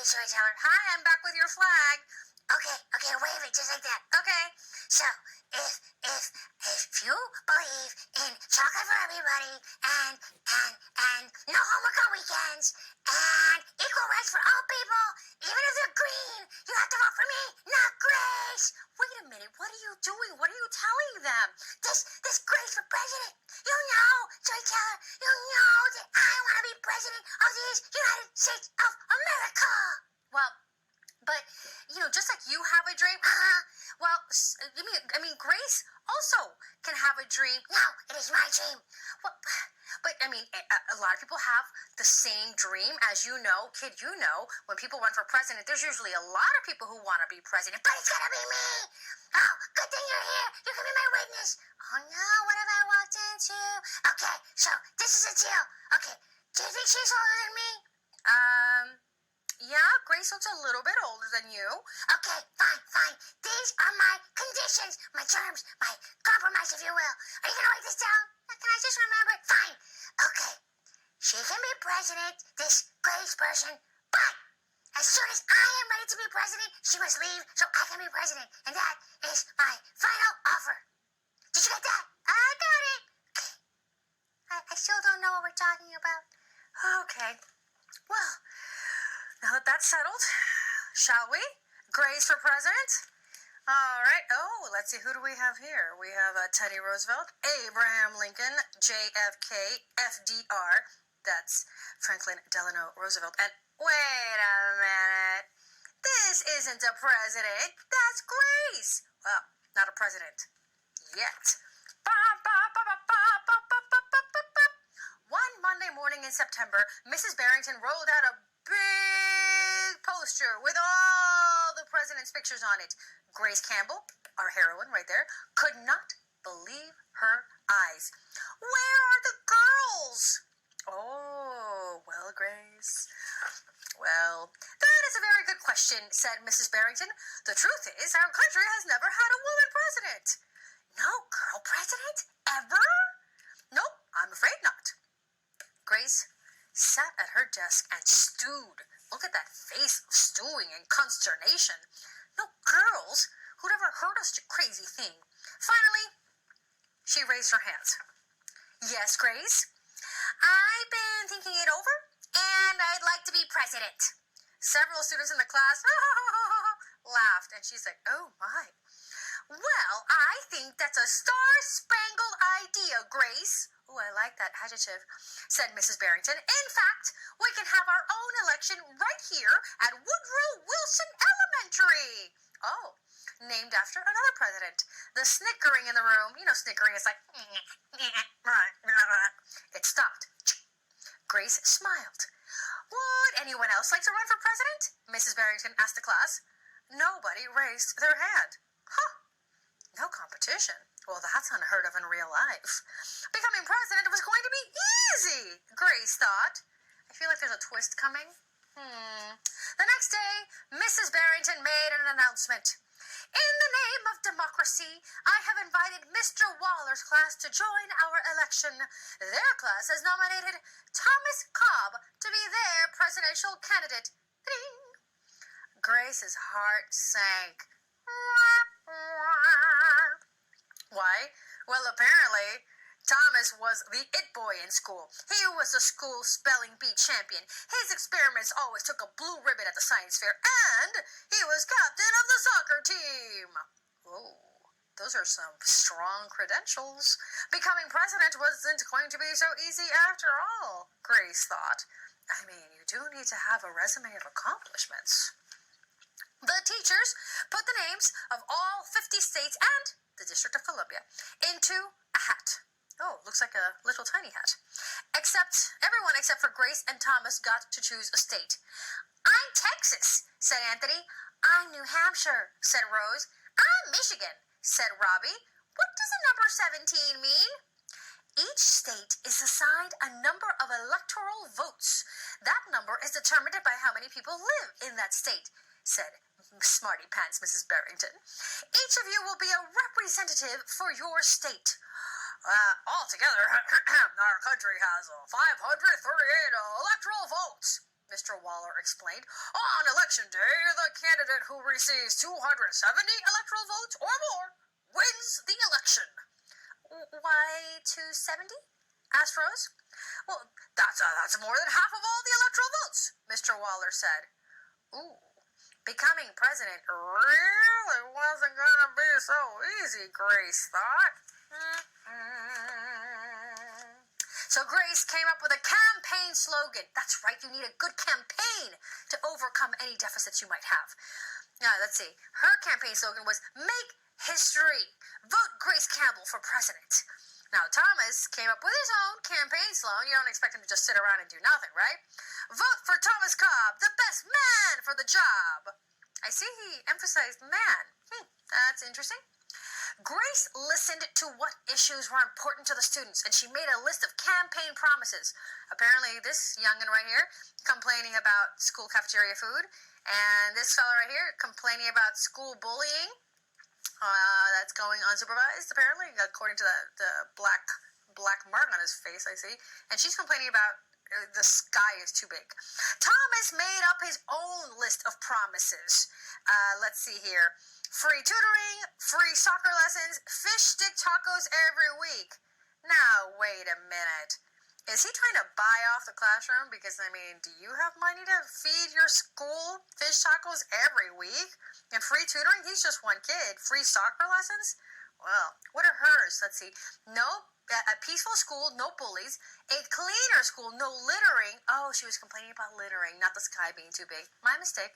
storyteller. Hi, I'm back with your flag. Okay, wave it just like that. Okay. So, if you believe in chocolate for everybody and no homework on weekends and equal rights for all people, even if they're green, you have to vote for me, not Grace. Wait a minute. What are you doing? What are you telling them? This Grace for president. You know, storyteller. You know that I want to be president of the United States of America. Well, but, just like you have a dream, well, I mean, Grace also can have a dream. No, it is my dream. Well, but, a lot of people have the same dream, as you know, kid, when people run for president, there's usually a lot of people who want to be president, but it's gonna be me. Oh, good thing you're here. You can be my witness. Oh, no, what have I walked into? Okay, so, this is a deal. Okay, do you think she's older than me? Yeah, Grace looks a little bit older than you. Okay, fine. These are my conditions, my terms, my compromise, if you will. Are you going to write this down? Can I just remember it? Fine. Okay. She can be president, this Grace person, but as soon as I am ready to be president, she must leave so I can be president. And that is my final offer. Did you get that? I got it. Okay. I still don't know what we're talking about. Okay. Well, now that that's settled, shall we? Grace for president? All right. Oh, let's see. Who do we have here? We have Teddy Roosevelt, Abraham Lincoln, JFK, FDR. That's Franklin Delano Roosevelt. And wait a minute. This isn't a president. That's Grace. Well, not a president yet. One Monday morning in September, Mrs. Barrington rolled out a big poster with all the president's pictures on it. Grace Campbell, our heroine right there, could not believe her eyes. Where are the girls? Oh, well, Grace. Well, that is a very good question, said Mrs. Barrington. The truth is, our country has never had a woman president. No girl president? Ever? Nope, I'm afraid not. Grace sat at her desk and stewed. Look at that face of stewing and consternation. No girls? Who'd ever heard of such a crazy thing? Finally, she raised her hands. Yes, Grace? I've been thinking it over, and I'd like to be president. Several students in the class laughed, and she's like, oh my. Well, I think that's a star-spangled idea, Grace. Oh, I like that adjective, said Mrs. Barrington. In fact, we can have our own election right here at Woodrow Wilson Elementary. Oh, named after another president. The snickering in the room, snickering is like, it stopped. Grace smiled. Would anyone else like to run for president? Mrs. Barrington asked the class. Nobody raised their hand. Huh. No competition. Well, that's unheard of in real life. Becoming president was going to be easy, Grace thought. I feel like there's a twist coming. The next day, Mrs. Barrington made an announcement. In the name of democracy, I have invited Mr. Waller's class to join our election. Their class has nominated Thomas Cobb to be their presidential candidate. Ding! Grace's heart sank. Why? Well, apparently, Thomas was the it boy in school. He was the school spelling bee champion. His experiments always took a blue ribbon at the science fair, and he was captain of the soccer team. Oh, those are some strong credentials. Becoming president wasn't going to be so easy after all, Grace thought. I mean, you do need to have a resume of accomplishments. The teachers put the names of all 50 states and the District of Columbia into a hat. Oh, looks like a little tiny hat. Everyone except for Grace and Thomas got to choose a state. I'm Texas, said Anthony. I'm New Hampshire, said Rose. I'm Michigan, said Robbie. What does the number 17 mean? Each state is assigned a number of electoral votes. That number is determined by how many people live in that state, said Smarty Pants Mrs. Barrington. Each of you will be a representative for your state. Altogether, our country has 538 electoral votes. Mr. Waller explained. On election day, the candidate who receives 270 electoral votes or more wins the election. Why 270? Asked Rose. Well, that's more than half of all the electoral votes, Mr. Waller said. Ooh, becoming president really wasn't gonna be so easy, Grace thought. So Grace came up with a campaign slogan. That's right, you need a good campaign to overcome any deficits you might have. Now, let's see. Her campaign slogan was, make history. Vote Grace Campbell for president. Now, Thomas came up with his own campaign slogan. You don't expect him to just sit around and do nothing, right? Vote for Thomas Cobb, the best man for the job. I see he emphasized man. That's interesting. Grace listened to what issues were important to the students, and she made a list of campaign promises. Apparently, this youngin' right here complaining about school cafeteria food, and this fella right here complaining about school bullying. That's going unsupervised, apparently, according to the black mark on his face, I see. And she's complaining about the sky is too big. Thomas made up his own list of promises. Let's see here. Free tutoring, free soccer lessons, fish stick tacos every week. Now, wait a minute. Is he trying to buy off the classroom? Because, I mean, do you have money to feed your school fish tacos every week? And free tutoring? He's just one kid. Free soccer lessons? Well, what are hers? Let's see. No, a peaceful school, no bullies. A cleaner school, no littering. Oh, she was complaining about littering, not the sky being too big. My mistake.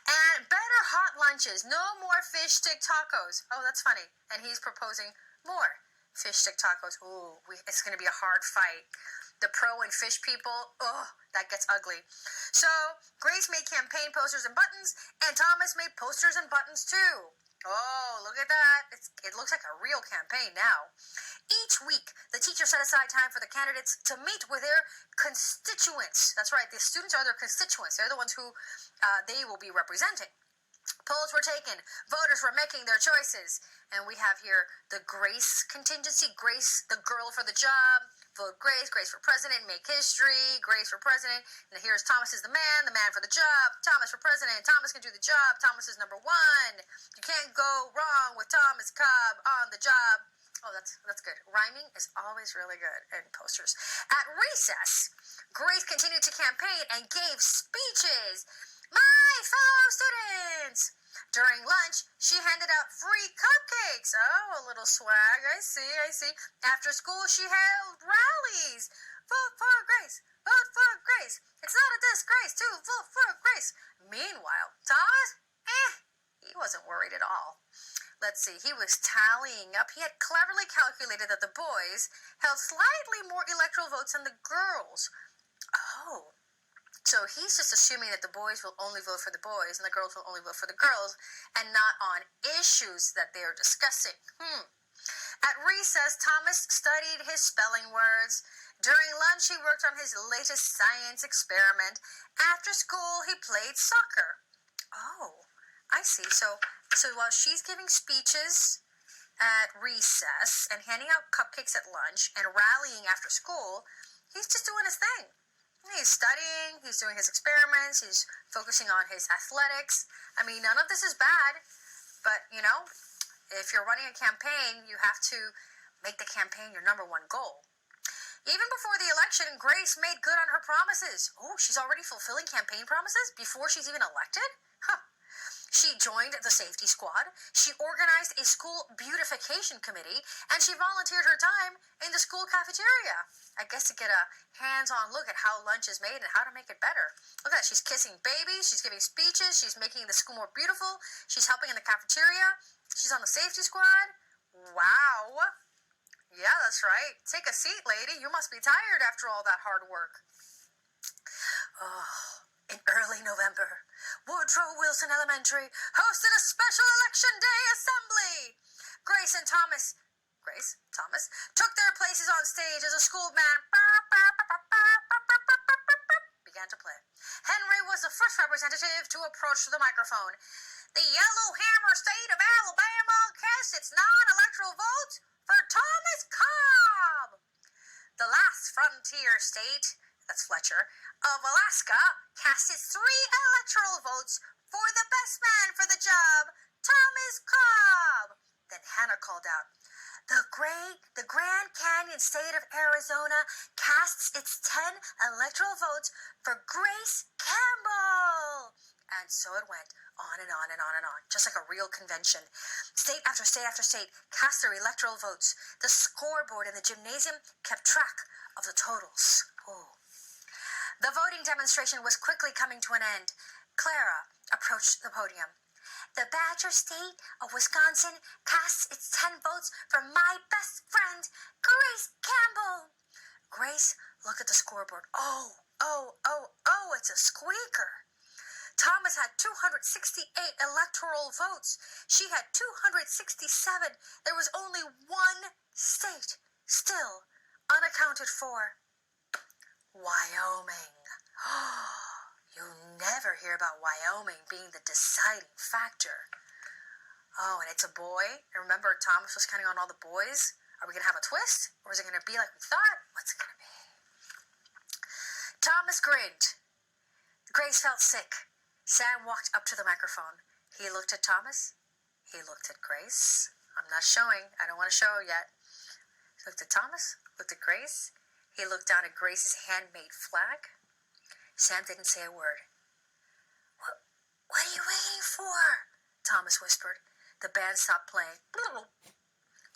And better hot lunches. No more fish stick tacos. Oh, that's funny. And he's proposing more fish stick tacos. Ooh, it's going to be a hard fight. The pro and fish people, that gets ugly. So, Grace made campaign posters and buttons, and Thomas made posters and buttons too. Oh, look at that. It looks like a real campaign now. Each week, the teacher set aside time for the candidates to meet with their constituents. That's right, the students are their constituents. They're the ones who they will be representing. Polls were taken. Voters were making their choices. And we have here the Grace contingency. Grace, the girl for the job. Vote Grace. Grace for president. Make history. Grace for president. And here's Thomas is the man for the job. Thomas for president. Thomas can do the job. Thomas is number one. You can't go wrong with Thomas Cobb on the job. Oh, that's good. Rhyming is always really good in posters. At recess, Grace continued to campaign and gave speeches. My fellow students! During lunch, she handed out free cupcakes. Oh, a little swag. I see. After school, she held rallies. Vote for Grace. Vote for Grace. It's not a disgrace to vote for Grace. Meanwhile, Thomas, he wasn't worried at all. Let's see, he was tallying up. He had cleverly calculated that the boys held slightly more electoral votes than the girls. Oh. So he's just assuming that the boys will only vote for the boys and the girls will only vote for the girls and not on issues that they are discussing. At recess, Thomas studied his spelling words. During lunch, he worked on his latest science experiment. After school, he played soccer. Oh, I see. So while she's giving speeches at recess and handing out cupcakes at lunch and rallying after school, he's just doing his thing. He's studying, he's doing his experiments, he's focusing on his athletics. I mean, none of this is bad, but, if you're running a campaign, you have to make the campaign your number one goal. Even before the election, Grace made good on her promises. Oh, she's already fulfilling campaign promises before she's even elected? She joined the safety squad, she organized a school beautification committee, and she volunteered her time in the school cafeteria. I guess to get a hands-on look at how lunch is made and how to make it better. Look at that, she's kissing babies, she's giving speeches, she's making the school more beautiful, she's helping in the cafeteria, she's on the safety squad. Wow. Yeah, that's right. Take a seat, lady. You must be tired after all that hard work. In early November, Woodrow Wilson Elementary hosted a special election day assembly. Grace and Thomas took their places on stage as a school band began to play. Henry was the first representative to approach the microphone. The Yellowhammer State of Alabama cast its non-electoral votes for Thomas Cobb. The last frontier state, that's Fletcher, of Alaska, cast its 3 electoral votes for the best man for the job, Thomas Cobb. Then Hannah called out, the Grand Canyon state of Arizona casts its 10 electoral votes for Grace Campbell. And so it went on and on and on and on, just like a real convention. State after state after state cast their electoral votes. The scoreboard in the gymnasium kept track of the totals. Ooh. The voting demonstration was quickly coming to an end. Clara approached the podium. The Badger State of Wisconsin casts its 10 votes for my best friend, Grace Campbell. Grace looked at the scoreboard. Oh, it's a squeaker. Thomas had 268 electoral votes. She had 267. There was only one state still unaccounted for. Wyoming. You never hear about Wyoming being the deciding factor. Oh, and it's a boy. And remember, Thomas was counting on all the boys. Are we going to have a twist? Or is it going to be like we thought? What's it going to be? Thomas grinned. Grace felt sick. Sam walked up to the microphone. He looked at Thomas. He looked at Grace. I'm not showing. I don't want to show yet. He looked at Thomas. Looked at Grace. He looked down at Grace's handmade flag. Sam didn't say a word. What are you waiting for? Thomas whispered. The band stopped playing.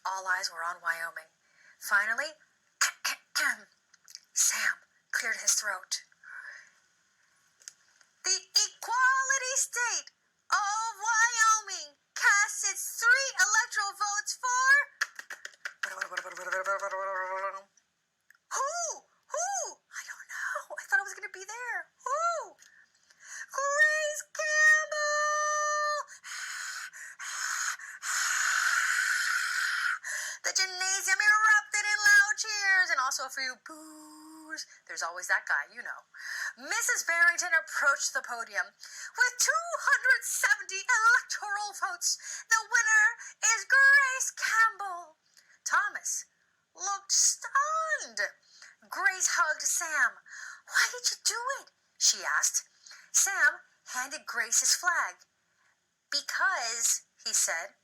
All eyes were on Wyoming. Finally, Sam cleared his throat. The Equality State of Wyoming casts its 3 electoral votes for... Who? I don't know. I thought I was going to be there. Who? Grace Campbell! The gymnasium erupted in loud cheers and also a few boos. There's always that guy, you know. Mrs. Barrington approached the podium. With 270 electoral votes, the winner is Grace Campbell. Thomas looked stunned. Grace hugged Sam. Why did you do it? She asked. Sam handed Grace his flag. Because, he said,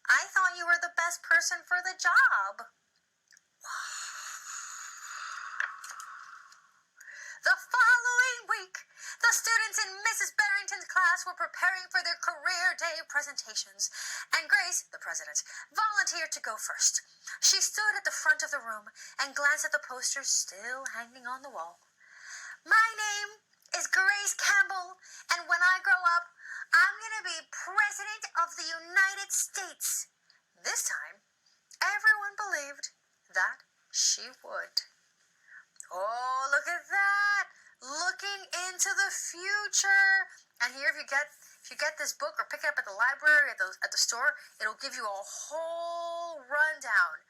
I thought you were the best person for the job. The following week, the students in Mrs. Barrington's class were preparing for their career day presentations, and Grace, the president, volunteered to go first. She stood at the front of the room and glanced at the posters still hanging on the wall. My name is Grace Campbell, and when I grow up, I'm going to be President of the United States. This time, everyone believed that she would. Oh, look at that! Looking into the future. And here, if you get this book or pick it up at the library, at the store, it'll give you a whole rundown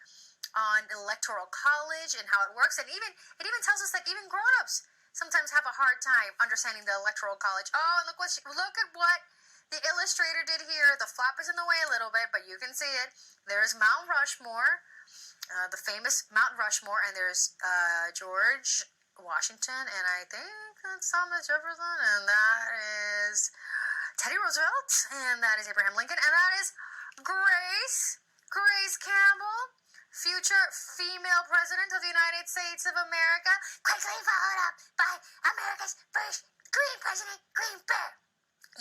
on electoral college and how it works. And it even tells us that even grown-ups sometimes have a hard time understanding the electoral college. Oh, and look at what the illustrator did here. The flap is in the way a little bit, but you can see it. There's Mount Rushmore. The famous Mount Rushmore, and there's George Washington, and I think that's Thomas Jefferson, and that is Teddy Roosevelt, and that is Abraham Lincoln, and that is Grace Campbell, future female president of the United States of America, quickly followed up by America's first green president, Green Bear.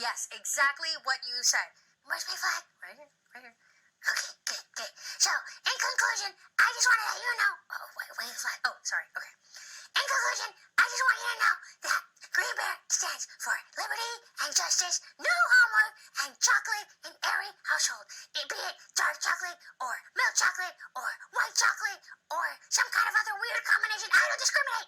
Yes, exactly what you said. Where's my flag? Right here. Okay, good. So, in conclusion, I just want to let you know... Oh, wait, flag. Oh, sorry, okay. In conclusion, I just want you to know that Green Bear stands for liberty and justice, no homework, and chocolate in every household. Be it dark chocolate, or milk chocolate, or white chocolate, or some kind of other weird combination. I don't discriminate.